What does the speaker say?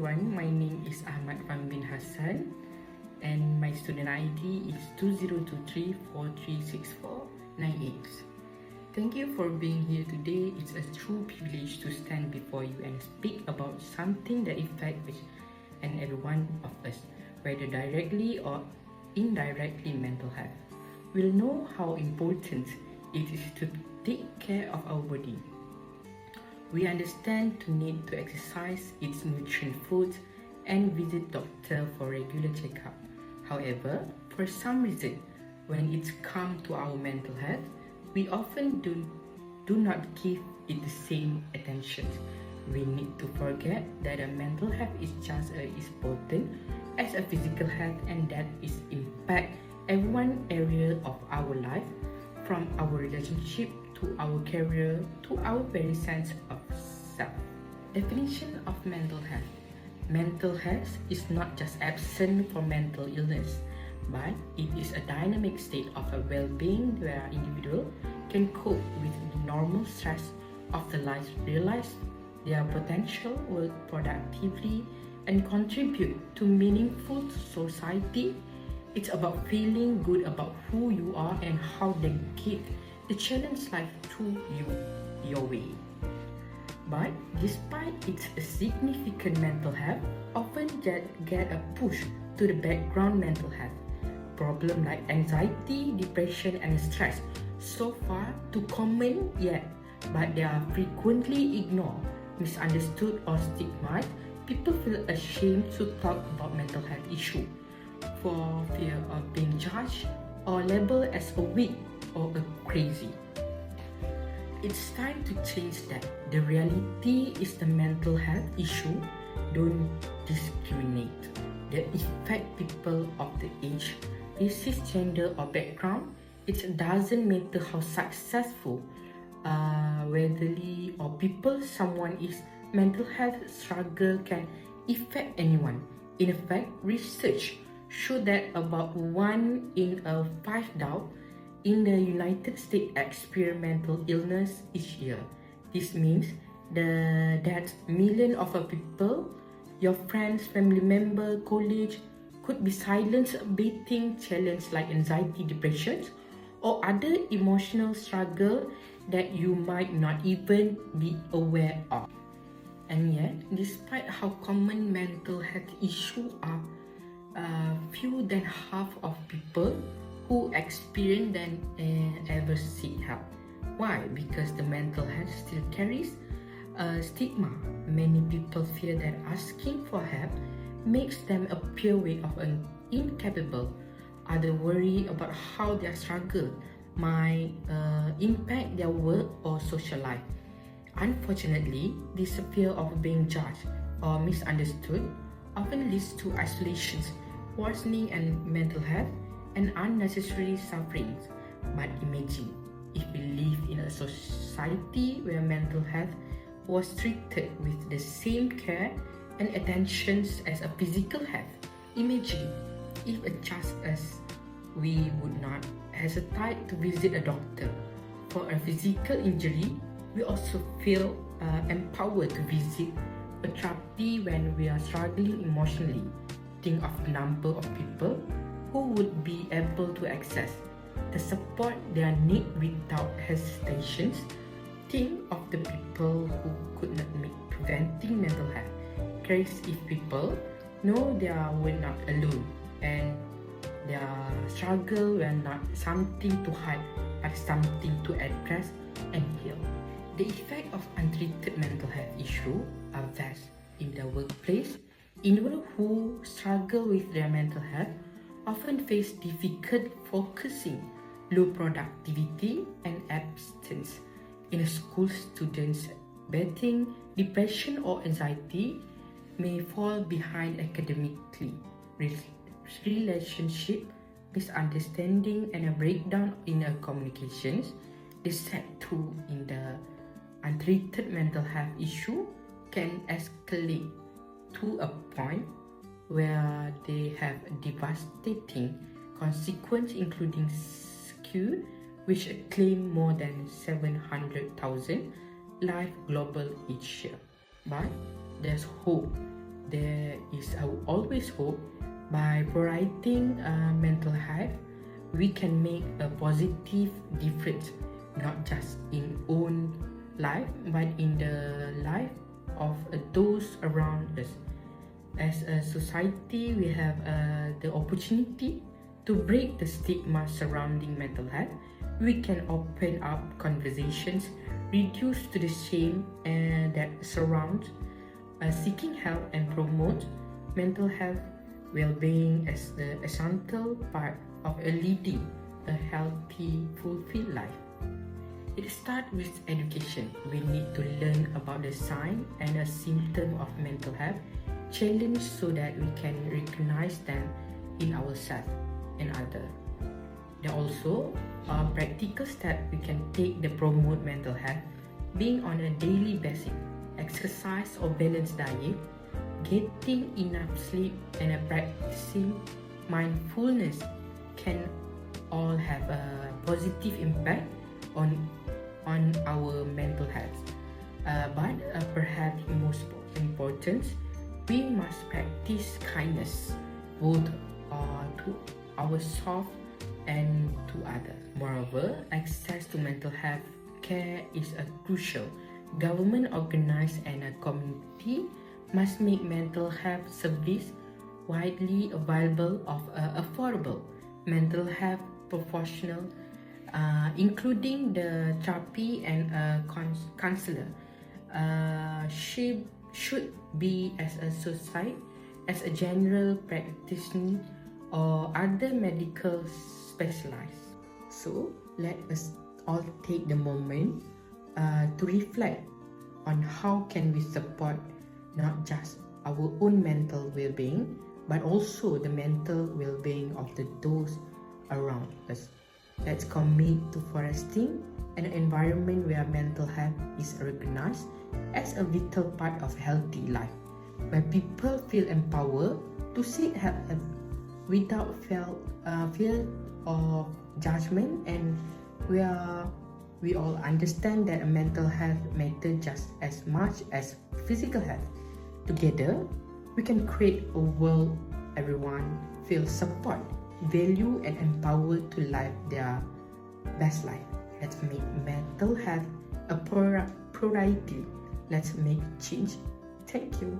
everyone, my name is Ahmad Bin Hassan and my student ID is 2023436498. Thank you for being here today. It's a true privilege to stand before you and speak about something that affects each and every one of us, whether directly or indirectly mental health. We'll know how important it is to take care of our body. We understand the need to exercise, eat nutritious food, and visit doctor for regular checkup. However, for some reason, when it's come to our mental health, we often do not give it the same attention. We need to forget that a mental health is just as important as a physical health, and that is impact every one area of our life, from our relationship to our career to our very sense of self. Definition of mental health. Mental health is not just absent from mental illness, but it is a dynamic state of a well-being where an individual can cope with the normal stress of the life, realize their potential, work productively, and contribute to meaningful society. It's about feeling good about who you are and how they give the challenge life to you your way. But despite its significant mental health, often get a push to the background. Mental health problems like anxiety, depression, and stress so far too common yet, but they are frequently ignored, misunderstood, or stigmatized. People feel ashamed to talk about mental health issues for fear of being judged or labeled as a weak or a crazy. It's time to change that. The reality is the mental health issue don't discriminate. They affect people of the age, race, gender, or background. It doesn't matter how successful, wealthy, or people someone is. Mental health struggle can affect anyone. In fact, research show that about 1 in 5 adults in the United States experience mental illness each year. This means that millions of people, your friends, family member, colleagues, could be silenced battling challenges like anxiety, depression, or other emotional struggle that you might not even be aware of. And yet, despite how common mental health issues are, fewer than half of people who experience them ever seek help. Why? Because the mental health still carries a stigma. Many people fear that asking for help makes them appear weak or incapable. Others worry about how their struggle might impact their work or social life. Unfortunately, this fear of being judged or misunderstood often leads to isolation, worsening and mental health, and unnecessary suffering. But imagine if we live in a society where mental health was treated with the same care and attention as a physical health. Imagine if just as we would not hesitate to visit a doctor for a physical injury, we also feel empowered to visit a therapy when we are struggling emotionally. Think of the number of people who would be able to access the support they need without hesitations. Think of the people who could not make preventing mental health cares if people know they were not alone and their struggle were not something to hide but something to address and heal. The effect of untreated mental health issues are vast in the workplace. Individuals who struggle with their mental health often face difficult focusing, low productivity, and absence. In a school, students battling depression or anxiety may fall behind academically. Relationship misunderstanding and a breakdown in their communications. The sad truth in the untreated mental health issue can escalate to a point where they have devastating consequences, including suicide, which claim more than 700,000 lives global each year. But there's hope. there is always hope. By prioritizing mental health, we can make a positive difference, not just in own life, but in the life of those around us. As a society, we have the opportunity to break the stigma surrounding mental health. We can open up conversations, reduce to the shame that surrounds seeking help, and promote mental health well-being as the essential part of leading a healthy, fulfilled life. It starts with education. We need to learn about the sign and a symptom of mental health challenge so that we can recognize them in ourselves and others. There are also practical steps we can take to promote mental health, being on a daily basis, exercise or balanced diet, getting enough sleep, and practicing mindfulness can all have a positive impact on our mental health. But perhaps most important, we must practice kindness both to ourselves and to others. Moreover, access to mental health care is crucial. Government, organized and a community must make mental health service widely available of affordable mental health professional, including the therapy and counselor, should be as a society, as a general practitioner or other medical specialists. So let us all take the moment to reflect on how can we support not just our own mental well-being, but also the mental well-being of those around us. Let's commit to fostering an environment where mental health is recognized as a vital part of healthy life, where people feel empowered to seek help without fear of judgment, and where we all understand that mental health matters just as much as physical health. Together, we can create a world everyone feels support, value, and empowered to live their best life. Let's make mental health a priority. Let's make change. Thank you.